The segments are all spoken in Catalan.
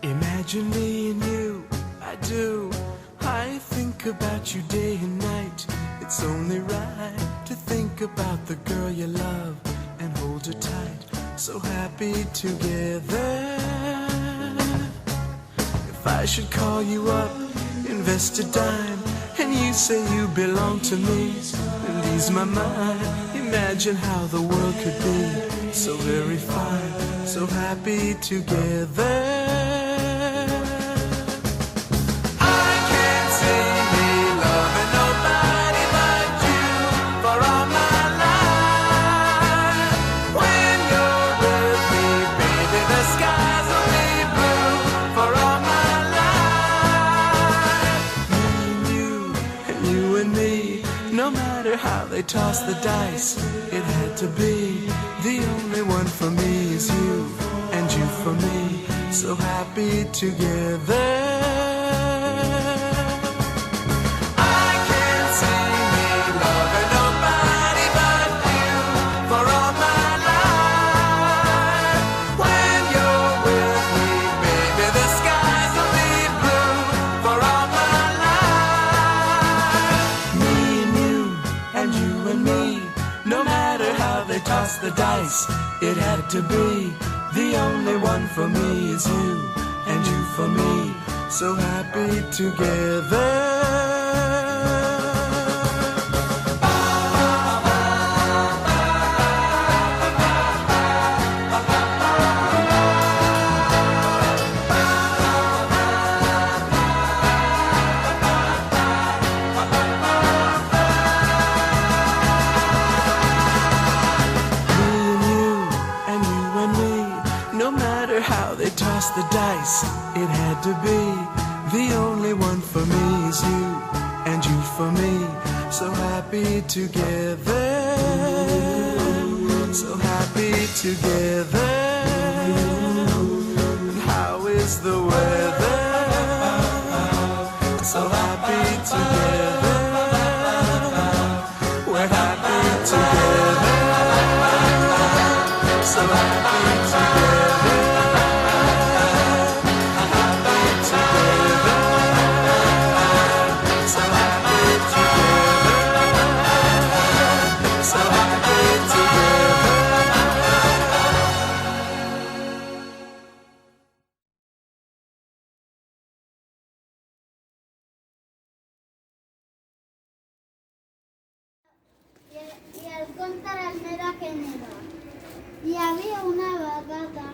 Imagine me and you, I do. I think about you day and night. It's only right to think about the girl you love and hold her tight. So happy together. If I should call you up, invest a dime, and you say you belong to me, and ease my mind. Imagine how the world could be so very fine, so happy together. How they toss the dice, it had to be. The only one for me is you, and you for me, so happy together. Toss the dice, it had to be. The only one for me is you, and you for me, so happy together. Toss the dice, it had to be. The only one for me is you, and you for me, so happy together. So happy together. And how is the weather? So happy together. We're happy together. So happy together. Y al contar era que neva. Hi havia una vegada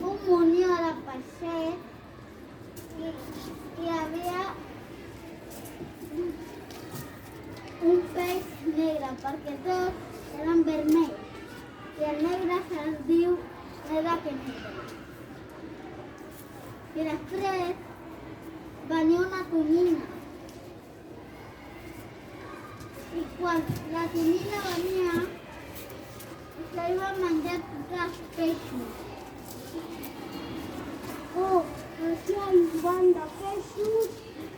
un munió de passeig i hi havia un peix negre perquè tots eren vermells i el negre se'ls diu nera que neva. I després venia una tonyina. I quan la tonyina venia, se li va menjar tots els peixos. Oh, aquí hi ha un banc de peixos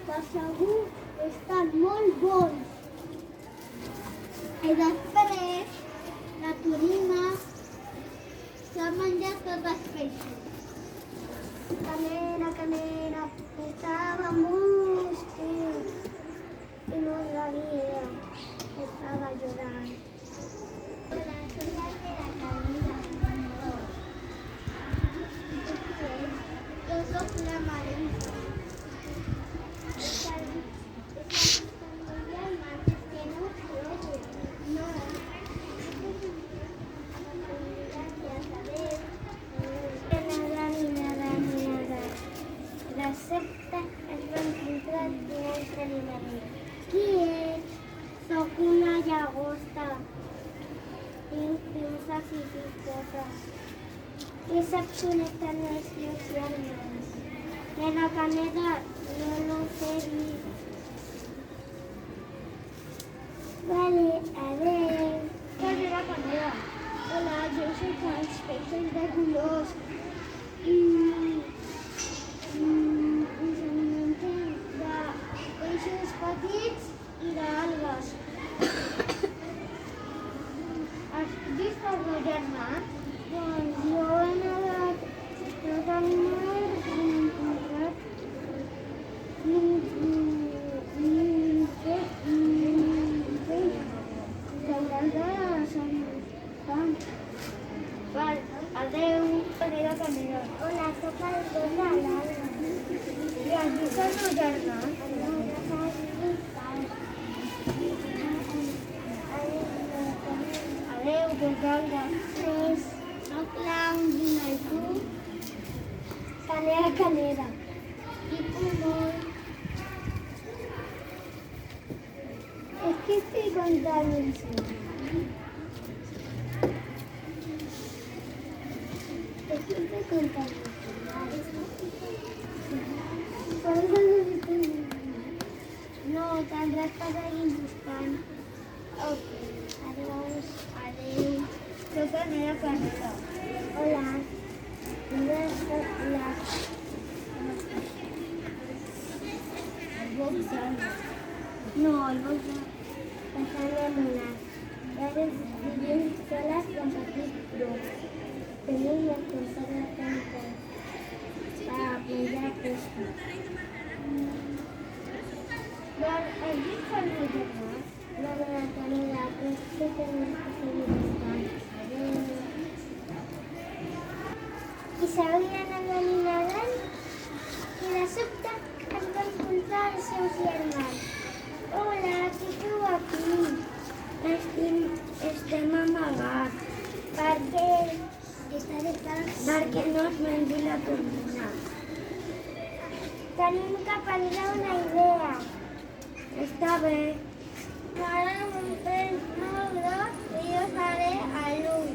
que segur estan molt bons. I després la tonyina s'ha menjat tots els peixos. Canera, estava molt trist i no sabia. Estaba llorando. Hola, soy la Camila. Yo soy la Marisa. Están muy bien, antes que no se oye. No. Gracias a Dios. Nada. Recepta es encontrar entre mi marido. Qui és? Soc una llagosta. Tinc pinces i picotes. I saps connectar els meus germans. Nena Caneda, no lo sé dir. Vale, adeu. Nena Caneda. Hola, jo soy Juan Peixos de Colors. Ens alimentem de peixos petits i d'algues. germà? Doncs jo he nedat al mar, hem encontrat un peix d'aurada a Sant Joan. Adéu, Canela, Canela. Hola, soc el Don de l'Alba. I has vist el meu germà? Adéu, Gonzalga. Res, soc l'Andina i tu? Canela, Canela. I tu molt. És que estic contant. No, tendrás que seguir buscant. Ok, adiós. Adéu. Soc Canela, Canela. Hola. Hola. El Bob Sanders. No, el Bob Sanders no. Eres vivint soles con petit grup. Tenim les conserves tècniques per apoyar aquesta. Has vist el meu germà? La meva Canela, però és que tenim que seguir buscant. I sabien anar nedant i de sobte es va encontrar els seus germans. Hola, què feu aquí? Estem amagats. Per què? Perquè no es mengi la turbina. Tenim que prendre una idea. Està bé. Farem un peix molt gros i jo seré a l'ull.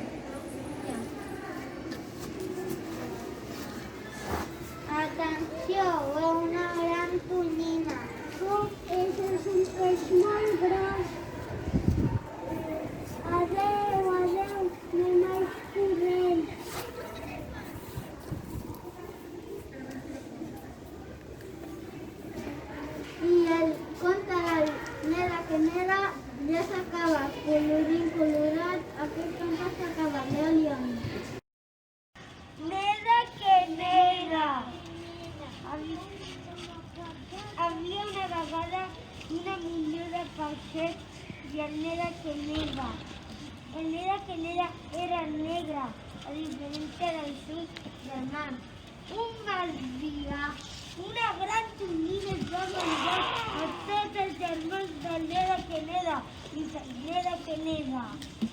Atenció, una gran tonyina. És un peix molt gros. Adéu, adéu, anem al corrent. I el conte del neda que neda ja s'acaba. Colorín colorat, aquest conte s'acaba. Adéu, neda que neda. Havia una vegada una munió de peixets i el neda que neda. El neda que neda era negre, a diferència dels seus germans. Un mal dia, una gran tonyina es va menjar a tots els germans del neda que neda i del neda que neda.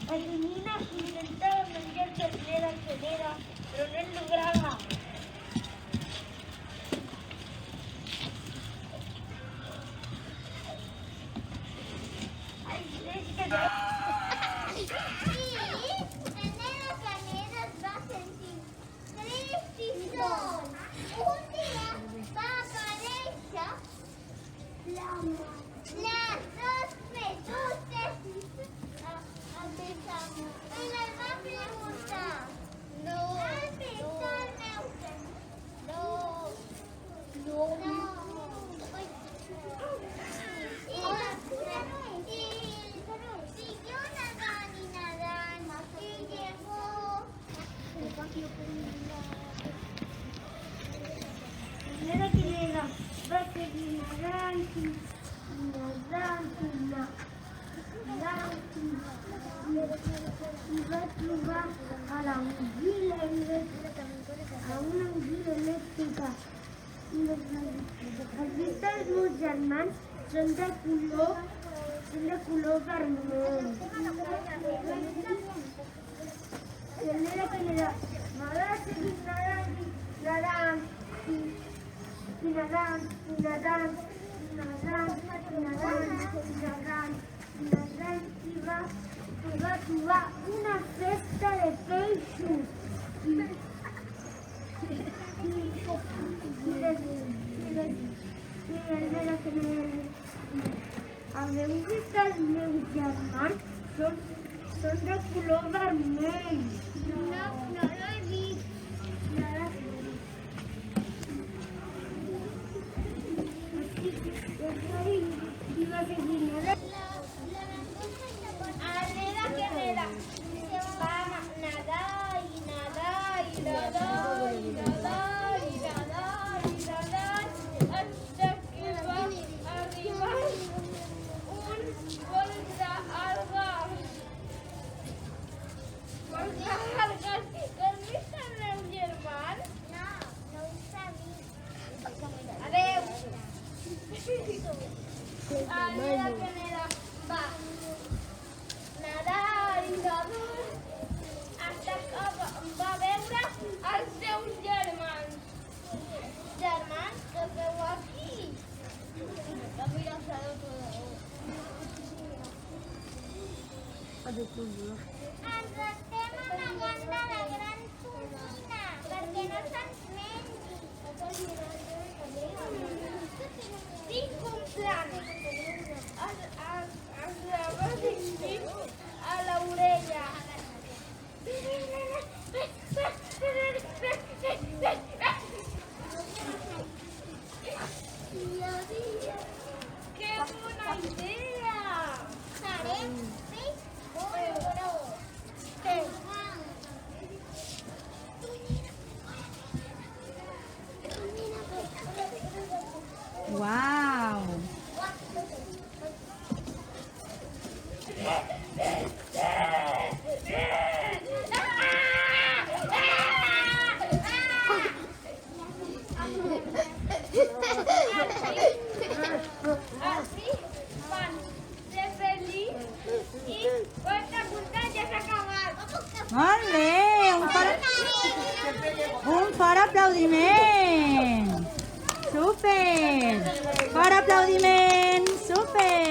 La tonyina intentava menjar-se el neda que neda, però no el lograva. I va trobar a l'anguila elèctrica. Has vist els meus germans? Són de color vermell. I el neda que neda m'agrada seguir nedant i nedant i va trobar una festa de peixos. Haveu vist els meus germans? Són de color vermell. No l'he vist. I va seguir nedant. El neda que neda va manera que Nera va nedar i dormir fins que va veure els seus germans. Germans, què feu aquí? Mira, ens estem amagant de la gran tonyina perquè no se'ns mengi. Tinc un plan. Es la vas inscriure a l'orella. Que bona idea! Farem peix gros. Wow! Así van ser feliç i vostre comptat ja s'ha acabat. Molt bé! Un fort aplaudiment! Super! Fort aplaudiment! Super!